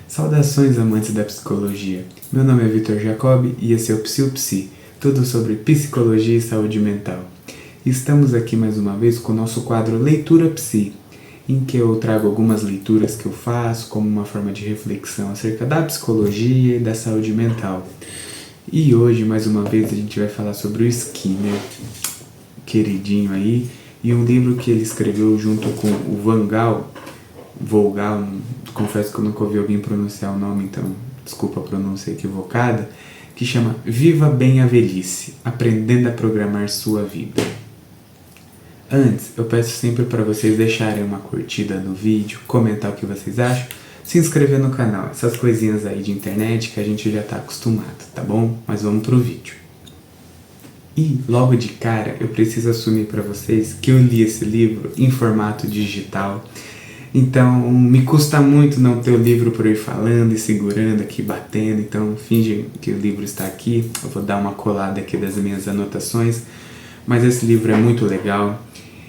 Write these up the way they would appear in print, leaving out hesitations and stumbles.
Saudações amantes da psicologia. Meu nome é Vitor Jacob e esse é o Psi, tudo sobre psicologia e saúde mental. Estamos aqui mais uma vez com o nosso quadro Leitura Psi, em que eu trago algumas leituras que eu faço como uma forma de reflexão acerca da psicologia e da saúde mental. E hoje, mais uma vez, a gente vai falar sobre o Skinner, queridinho aí, e um livro que ele escreveu junto com o Vogel, confesso que eu nunca ouvi alguém pronunciar o nome, então desculpa a pronúncia equivocada, que chama Viva Bem a Velhice, Aprendendo a Programar Sua Vida. Antes, eu peço sempre para vocês deixarem uma curtida no vídeo, comentar o que vocês acham, se inscrever no canal, essas coisinhas aí de internet que a gente já está acostumado, tá bom? Mas vamos pro vídeo. E logo de cara eu preciso assumir para vocês que eu li esse livro em formato digital. Então me custa muito não ter o livro por ir falando e segurando aqui, batendo. Então finge que o livro está aqui. Eu vou dar uma colada aqui das minhas anotações. Mas esse livro é muito legal.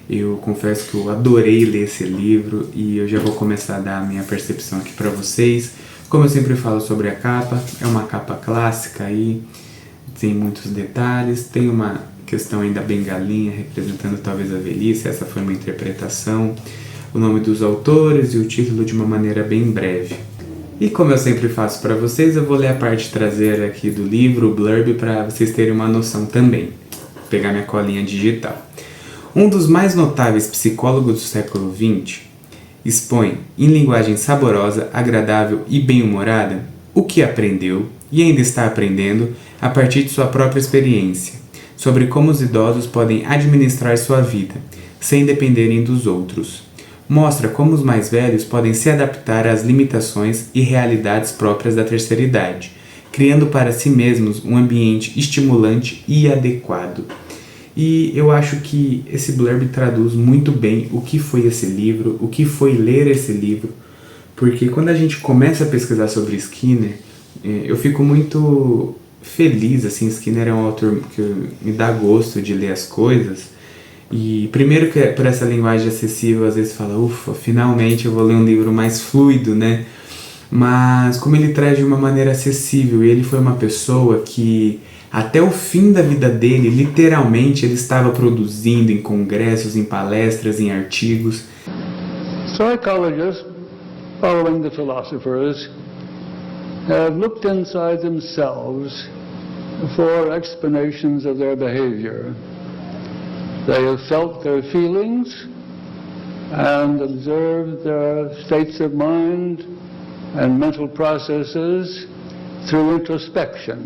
Eu confesso que eu adorei ler esse livro e eu já vou começar a dar a minha percepção aqui para vocês. Como eu sempre falo sobre a capa, é uma capa clássica aí, tem muitos detalhes, tem uma questão ainda bem galinha, representando talvez a velhice, essa foi uma interpretação, o nome dos autores e o título de uma maneira bem breve. E como eu sempre faço para vocês, eu vou ler a parte traseira aqui do livro, o blurb, para vocês terem uma noção também. Vou pegar minha colinha digital. Um dos mais notáveis psicólogos do século XX expõe, em linguagem saborosa, agradável e bem-humorada, o que aprendeu e ainda está aprendendo a partir de sua própria experiência, sobre como os idosos podem administrar sua vida, sem dependerem dos outros. Mostra como os mais velhos podem se adaptar às limitações e realidades próprias da terceira idade, criando para si mesmos um ambiente estimulante e adequado. E eu acho que esse blurb traduz muito bem o que foi esse livro, o que foi ler esse livro, porque quando a gente começa a pesquisar sobre Skinner, eu fico muito feliz, assim, Skinner é um autor que me dá gosto de ler as coisas, e primeiro que por essa linguagem acessível, às vezes fala, ufa, finalmente eu vou ler um livro mais fluido, né? Mas como ele traz de uma maneira acessível, e ele foi uma pessoa que até o fim da vida dele, literalmente, ele estava produzindo em congressos, em palestras, em artigos. Psychologists, following the philosophers, have looked inside themselves for explanations of their behavior. They have felt their feelings and observed their states of mind and mental processes through introspection.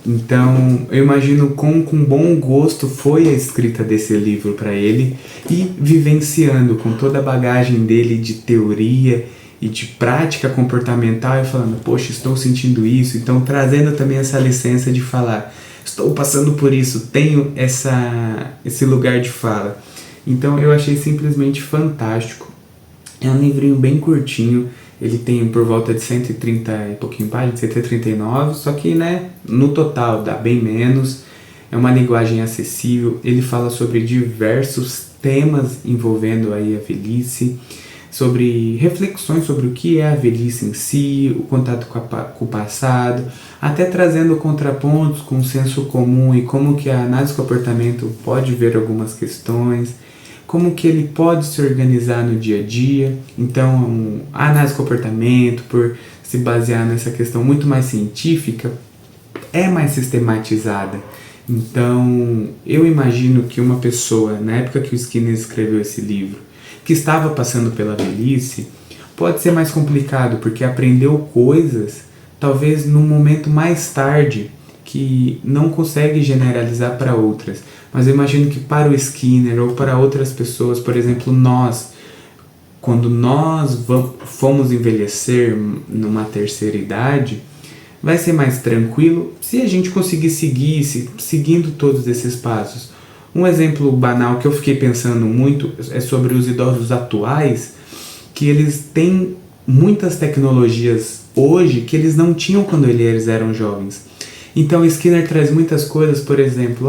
Então, eu imagino com bom gosto foi a escrita desse livro para ele e vivenciando com toda a bagagem dele de teoria e de prática comportamental e falando, poxa, estou sentindo isso, então trazendo também essa licença de falar, estou passando por isso, tenho esse lugar de fala. Então eu achei simplesmente fantástico. É um livrinho bem curtinho, ele tem por volta de 130 e pouquinho páginas, 139, só que, né, no total dá bem menos, é uma linguagem acessível, ele fala sobre diversos temas envolvendo aí a velhice, sobre reflexões sobre o que é a velhice em si, o contato com o passado, até trazendo contrapontos com o senso comum e como que a análise do comportamento pode ver algumas questões, como que ele pode se organizar no dia a dia. Então, a análise do comportamento, por se basear nessa questão muito mais científica, é mais sistematizada. Então, eu imagino que uma pessoa, na época que o Skinner escreveu esse livro, que estava passando pela velhice, pode ser mais complicado, porque aprendeu coisas, talvez num momento mais tarde, que não consegue generalizar para outras. Mas eu imagino que para o Skinner ou para outras pessoas, por exemplo, nós, quando nós fomos envelhecer numa terceira idade, vai ser mais tranquilo se a gente conseguir seguindo todos esses passos. Um exemplo banal que eu fiquei pensando muito é sobre os idosos atuais, que eles têm muitas tecnologias hoje que eles não tinham quando eles eram jovens. Então Skinner traz muitas coisas, por exemplo,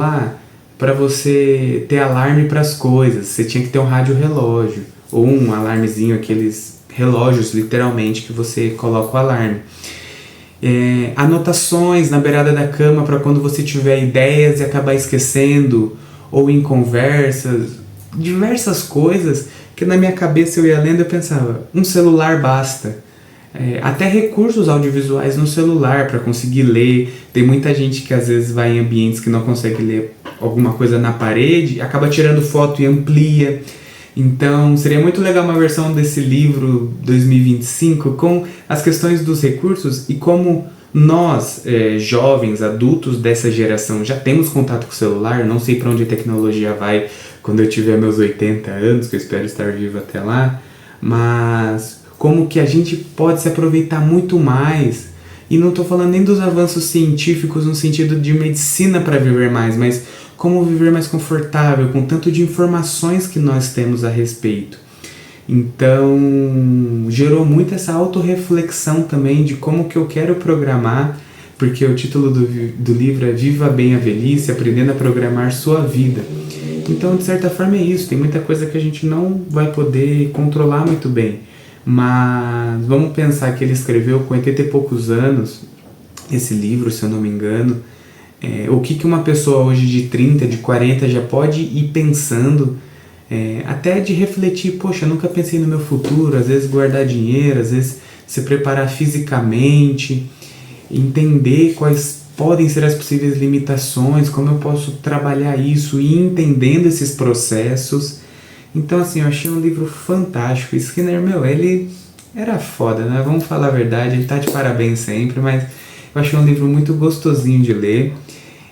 para você ter alarme para as coisas, você tinha que ter um rádio relógio, ou um alarmezinho, aqueles relógios, literalmente, que você coloca o alarme. Anotações na beirada da cama para quando você tiver ideias e acabar esquecendo, ou em conversas, diversas coisas que na minha cabeça eu ia lendo e eu pensava, um celular basta. Até recursos audiovisuais no celular para conseguir ler. Tem muita gente que às vezes vai em ambientes que não consegue ler alguma coisa na parede, acaba tirando foto e amplia. Então seria muito legal uma versão desse livro 2025 com as questões dos recursos e como nós, jovens, adultos dessa geração, já temos contato com o celular. Não sei para onde a tecnologia vai quando eu tiver meus 80 anos, que eu espero estar vivo até lá, mas como que a gente pode se aproveitar muito mais. E não estou falando nem dos avanços científicos no sentido de medicina para viver mais, mas como viver mais confortável, com tanto de informações que nós temos a respeito. Então, gerou muito essa autorreflexão também de como que eu quero programar, porque o título do livro é Viva Bem a Velhice, Aprendendo a Programar Sua Vida. Então, de certa forma é isso, tem muita coisa que a gente não vai poder controlar muito bem. Mas vamos pensar que ele escreveu com 80 e poucos anos esse livro, se eu não me engano. O que uma pessoa hoje de 30, de 40 já pode ir pensando, até de refletir, poxa, eu nunca pensei no meu futuro, às vezes guardar dinheiro, às vezes se preparar fisicamente, entender quais podem ser as possíveis limitações, como eu posso trabalhar isso e ir entendendo esses processos. Então, assim, eu achei um livro fantástico. Skinner, ele era foda, né? Vamos falar a verdade, ele tá de parabéns sempre, mas eu achei um livro muito gostosinho de ler.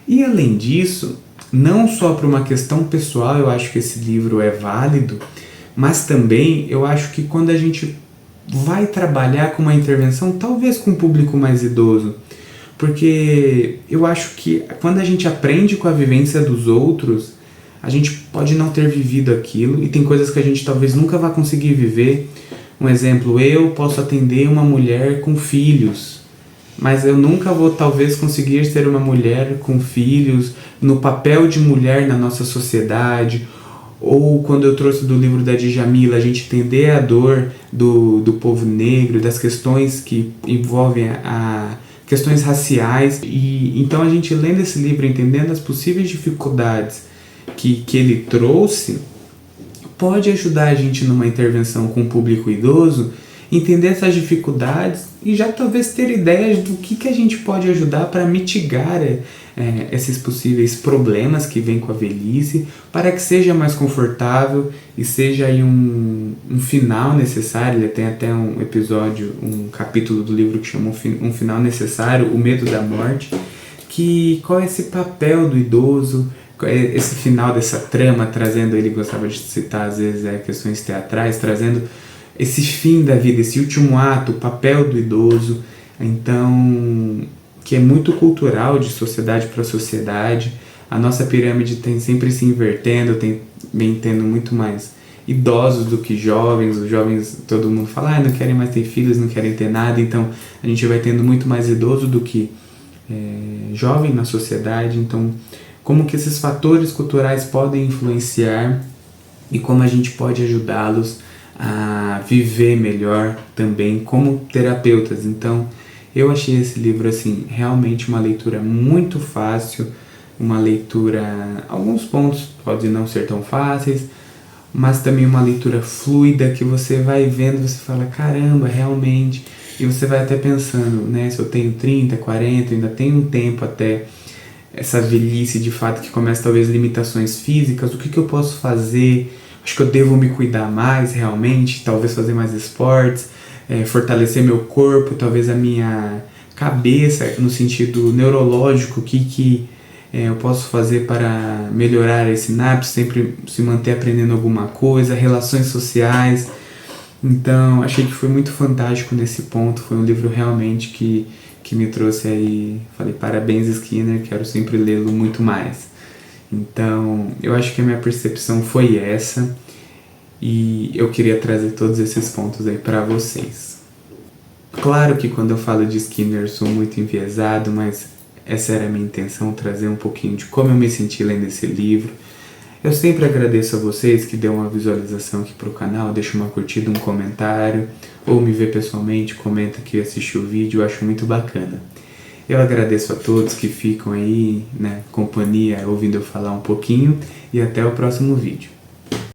E, além disso, não só por uma questão pessoal, eu acho que esse livro é válido, mas também eu acho que quando a gente vai trabalhar com uma intervenção, talvez com um público mais idoso, porque eu acho que quando a gente aprende com a vivência dos outros, a gente pode não ter vivido aquilo e tem coisas que a gente talvez nunca vá conseguir viver. Um exemplo, eu posso atender uma mulher com filhos, mas eu nunca vou talvez conseguir ser uma mulher com filhos no papel de mulher na nossa sociedade. Ou quando eu trouxe do livro da Djamila, a gente entender a dor do povo negro, das questões que envolvem questões raciais. E então a gente lendo esse livro, entendendo as possíveis dificuldades que ele trouxe, pode ajudar a gente numa intervenção com o público idoso, entender essas dificuldades e já talvez ter ideias do que a gente pode ajudar para mitigar esses possíveis problemas que vêm com a velhice, para que seja mais confortável e seja aí um final necessário. Ele tem até um episódio, um capítulo do livro que chama Um Final Necessário, o medo da morte, qual é esse papel do idoso, esse final dessa trama, trazendo, ele gostava de citar às vezes questões teatrais, trazendo esse fim da vida, esse último ato, o papel do idoso, então, que é muito cultural, de sociedade para sociedade. A nossa pirâmide tem sempre se invertendo, tendo muito mais idosos do que jovens. Os jovens, todo mundo fala, não querem mais ter filhos, não querem ter nada, então a gente vai tendo muito mais idoso do que jovem na sociedade. Então, como que esses fatores culturais podem influenciar e como a gente pode ajudá-los a viver melhor também como terapeutas. Então, eu achei esse livro assim realmente uma leitura muito fácil, uma leitura, alguns pontos podem não ser tão fáceis, mas também uma leitura fluida que você vai vendo, você fala, caramba, realmente, e você vai até pensando, né, se eu tenho 30, 40, ainda tenho um tempo até essa velhice de fato que começa talvez limitações físicas, o que eu posso fazer? Acho que eu devo me cuidar mais realmente, talvez fazer mais esportes, fortalecer meu corpo, talvez a minha cabeça no sentido neurológico, o que eu posso fazer para melhorar esse nábio, sempre se manter aprendendo alguma coisa, relações sociais. Então, achei que foi muito fantástico nesse ponto, foi um livro realmente que me trouxe aí, falei, parabéns Skinner, quero sempre lê-lo muito mais. Então, eu acho que a minha percepção foi essa e eu queria trazer todos esses pontos aí para vocês. Claro que quando eu falo de Skinner sou muito enviesado, mas essa era a minha intenção, trazer um pouquinho de como eu me senti lendo esse livro. Eu sempre agradeço a vocês que dão uma visualização aqui pro canal, deixa uma curtida, um comentário, ou me vê pessoalmente, comenta que assistiu o vídeo, eu acho muito bacana. Eu agradeço a todos que ficam aí, companhia, ouvindo eu falar um pouquinho, e até o próximo vídeo.